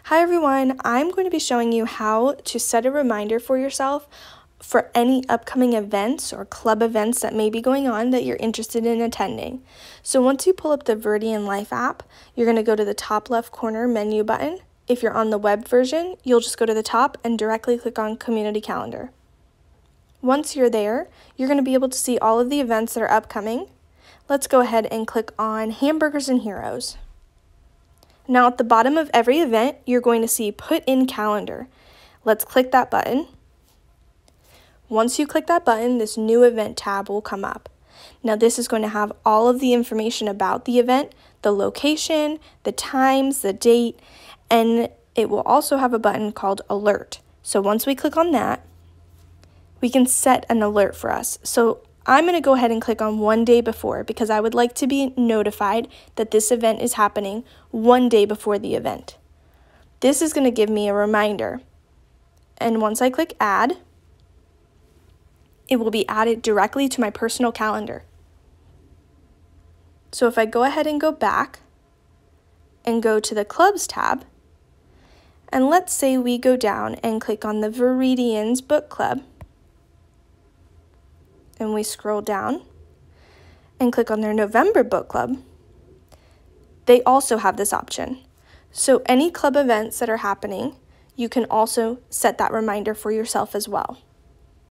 Hi everyone, I'm going to be showing you how to set a reminder for yourself for any upcoming events or club events that may be going on that you're interested in attending. So once you pull up the Viridian Life app, you're going to go to the top left corner menu button. If you're on the web version, you'll just go to the top and directly click on Community Calendar. Once you're there, you're going to be able to see all of the events that are upcoming. Let's go ahead and click on Hamburgers and Heroes. Now at the bottom of every event, you're going to see Put in Calendar. Let's click that button. Once you click that button, this new event tab will come up. Now this is going to have all of the information about the event, the location, the times, the date, and it will also have a button called Alert. So once we click on that, we can set an alert for us. So I'm going to go ahead and click on one day before because I would like to be notified that this event is happening one day before the event. This is going to give me a reminder. And once I click add, it will be added directly to my personal calendar. So if I go ahead and go back and go to the Clubs tab, and let's say we go down and click on the Viridians Book Club, and we scroll down and click on their November book club, they also have this option. So any club events that are happening, you can also set that reminder for yourself as well.